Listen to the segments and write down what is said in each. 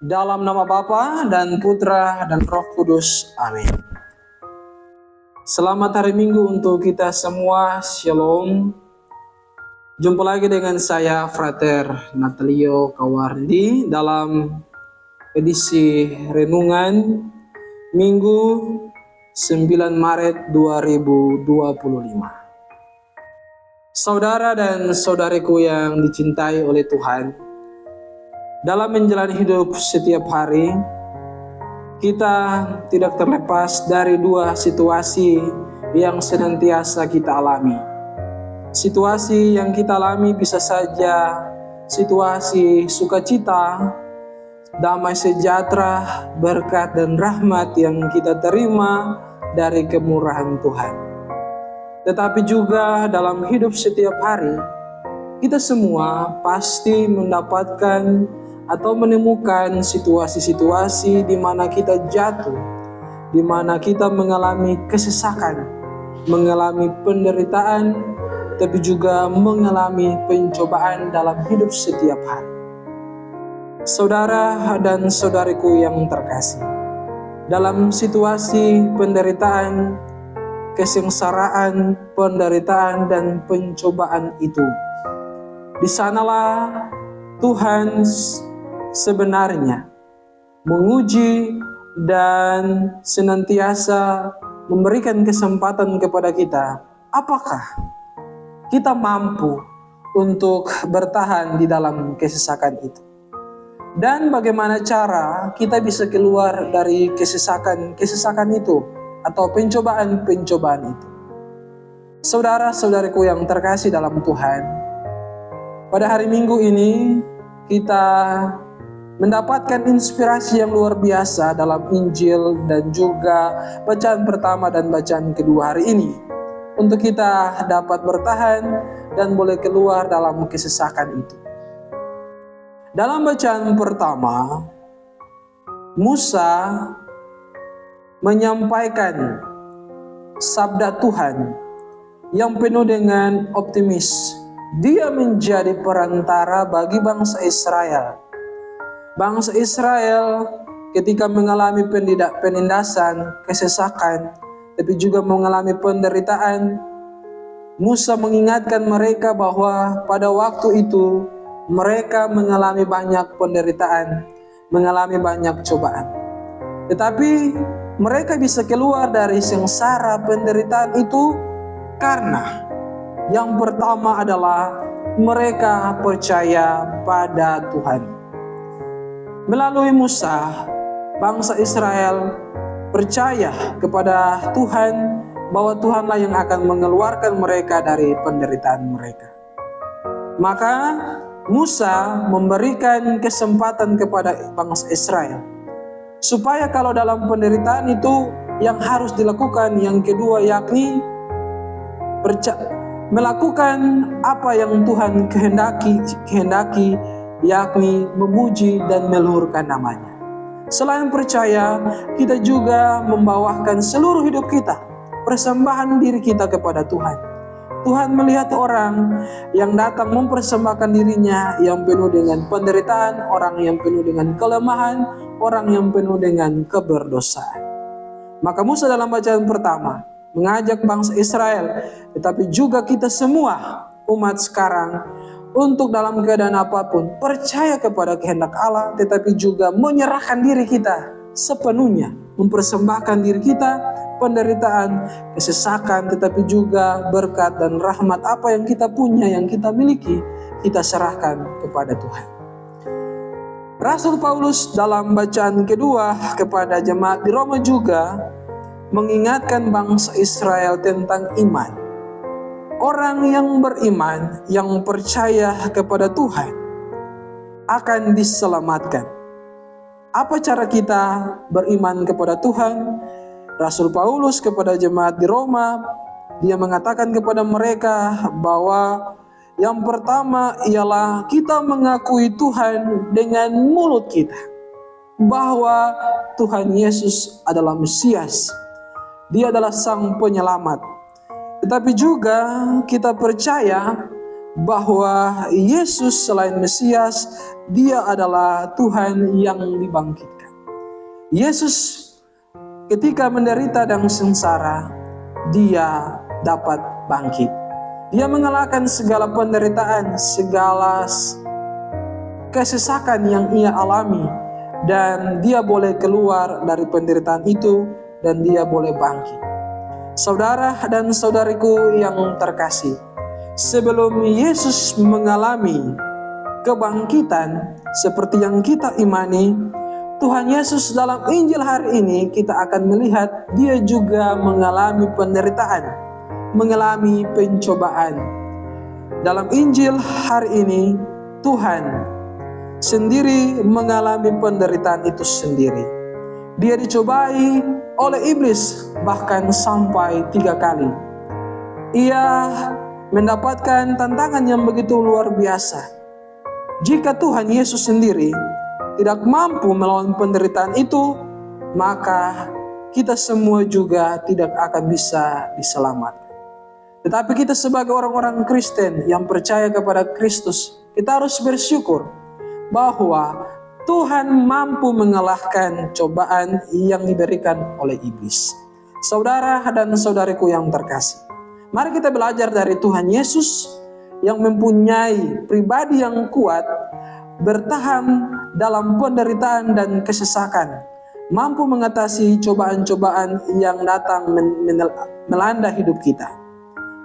Dalam nama Bapa dan Putra dan Roh Kudus. Amin. Selamat hari Minggu untuk kita semua. Shalom. Jumpa lagi dengan saya, Frater Natalio Kawardi, dalam edisi Renungan Minggu 9 Maret 2025. Saudara dan saudariku yang dicintai oleh Tuhan, dalam menjalani hidup setiap hari, kita tidak terlepas dari dua situasi yang senantiasa kita alami. Situasi yang kita alami bisa saja situasi sukacita, damai sejahtera, berkat dan rahmat yang kita terima dari kemurahan Tuhan. Tetapi juga dalam hidup setiap hari, kita semua pasti mendapatkan atau menemukan situasi-situasi di mana kita jatuh, di mana kita mengalami kesesakan, mengalami penderitaan, tapi juga mengalami pencobaan dalam hidup setiap hari. Saudara dan saudariku yang terkasih, dalam situasi penderitaan, kesengsaraan, penderitaan, dan pencobaan itu, di sanalah Tuhan sebenarnya menguji dan senantiasa memberikan kesempatan kepada kita. Apakah kita mampu untuk bertahan di dalam kesesakan itu? Dan bagaimana cara kita bisa keluar dari kesesakan itu atau pencobaan-pencobaan itu? Saudara-saudariku yang terkasih dalam Tuhan, pada hari Minggu ini kita mendapatkan inspirasi yang luar biasa dalam Injil dan juga bacaan pertama dan bacaan kedua hari ini, untuk kita dapat bertahan dan boleh keluar dalam kesesakan itu. Dalam bacaan pertama, Musa menyampaikan sabda Tuhan yang penuh dengan optimis. Dia menjadi perantara bagi bangsa Israel. Bangsa Israel ketika mengalami penindasan, kesesakan, tapi juga mengalami penderitaan, Musa mengingatkan mereka bahwa pada waktu itu mereka mengalami banyak penderitaan, mengalami banyak cobaan. Tetapi mereka bisa keluar dari sengsara penderitaan itu karena yang pertama adalah mereka percaya pada Tuhan. Melalui Musa, bangsa Israel percaya kepada Tuhan bahwa Tuhanlah yang akan mengeluarkan mereka dari penderitaan mereka. Maka Musa memberikan kesempatan kepada bangsa Israel supaya kalau dalam penderitaan itu yang harus dilakukan yang kedua, yakni melakukan apa yang Tuhan kehendaki, yakni memuji dan meluhurkan namanya. Selain percaya, kita juga membawakan seluruh hidup kita, persembahan diri kita kepada Tuhan. Tuhan melihat orang yang datang mempersembahkan dirinya yang penuh dengan penderitaan, orang yang penuh dengan kelemahan, orang yang penuh dengan keberdosaan. Maka Musa dalam bacaan pertama mengajak bangsa Israel, tetapi juga kita semua umat sekarang, untuk dalam keadaan apapun percaya kepada kehendak Allah, tetapi juga menyerahkan diri kita sepenuhnya, mempersembahkan diri kita, penderitaan, kesesakan, tetapi juga berkat dan rahmat apa yang kita punya, yang kita miliki, kita serahkan kepada Tuhan. Rasul Paulus dalam bacaan kedua kepada jemaat di Roma juga mengingatkan bangsa Israel tentang iman. Orang yang beriman, yang percaya kepada Tuhan, akan diselamatkan. Apa cara kita beriman kepada Tuhan? Rasul Paulus kepada jemaat di Roma, dia mengatakan kepada mereka bahwa yang pertama ialah kita mengakui Tuhan dengan mulut kita, bahwa Tuhan Yesus adalah Mesias, Dia adalah Sang Penyelamat. Tetapi juga kita percaya bahwa Yesus selain Mesias, Dia adalah Tuhan yang dibangkitkan. Yesus ketika menderita dan sengsara, Dia dapat bangkit. Dia mengalahkan segala penderitaan, segala kesesakan yang Ia alami, dan Dia boleh keluar dari penderitaan itu, dan Dia boleh bangkit. Saudara dan saudariku yang terkasih, sebelum Yesus mengalami kebangkitan seperti yang kita imani, Tuhan Yesus dalam Injil hari ini kita akan melihat Dia juga mengalami penderitaan, mengalami pencobaan. Dalam Injil hari ini Tuhan sendiri mengalami penderitaan itu sendiri. Dia dicobai oleh iblis bahkan sampai 3 kali. Ia mendapatkan tantangan yang begitu luar biasa. Jika Tuhan Yesus sendiri tidak mampu melawan penderitaan itu, maka kita semua juga tidak akan bisa diselamatkan. Tetapi kita sebagai orang-orang Kristen yang percaya kepada Kristus, kita harus bersyukur bahwa Tuhan mampu mengalahkan cobaan yang diberikan oleh iblis. Saudara dan saudariku yang terkasih, mari kita belajar dari Tuhan Yesus yang mempunyai pribadi yang kuat, bertahan dalam penderitaan dan kesesakan, mampu mengatasi cobaan-cobaan yang datang melanda hidup kita.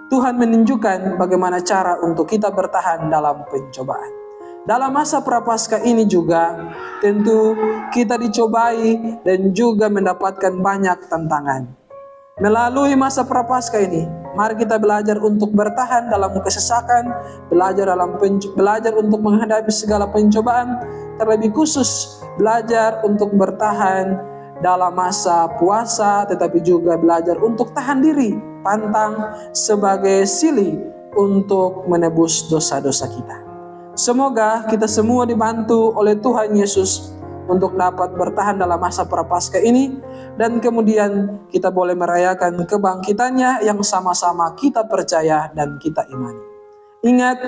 Tuhan menunjukkan bagaimana cara untuk kita bertahan dalam pencobaan. Dalam masa Prapaskah ini juga tentu kita dicobai dan juga mendapatkan banyak tantangan. Melalui masa Prapaskah ini, mari kita belajar untuk bertahan dalam kesesakan, belajar untuk menghadapi segala pencobaan, terlebih khusus belajar untuk bertahan dalam masa puasa, tetapi juga belajar untuk tahan diri, pantang sebagai silih untuk menebus dosa-dosa kita. Semoga kita semua dibantu oleh Tuhan Yesus untuk dapat bertahan dalam masa Prapaskah ini, dan kemudian kita boleh merayakan kebangkitannya yang sama-sama kita percaya dan kita imani. Ingat,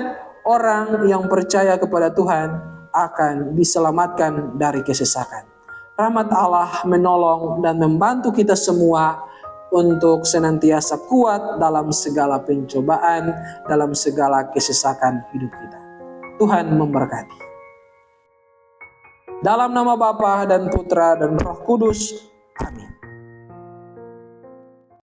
orang yang percaya kepada Tuhan akan diselamatkan dari kesesakan. Rahmat Allah menolong dan membantu kita semua untuk senantiasa kuat dalam segala pencobaan, dalam segala kesesakan hidup kita. Tuhan memberkati. Dalam nama Bapa dan Putra dan Roh Kudus. Amin.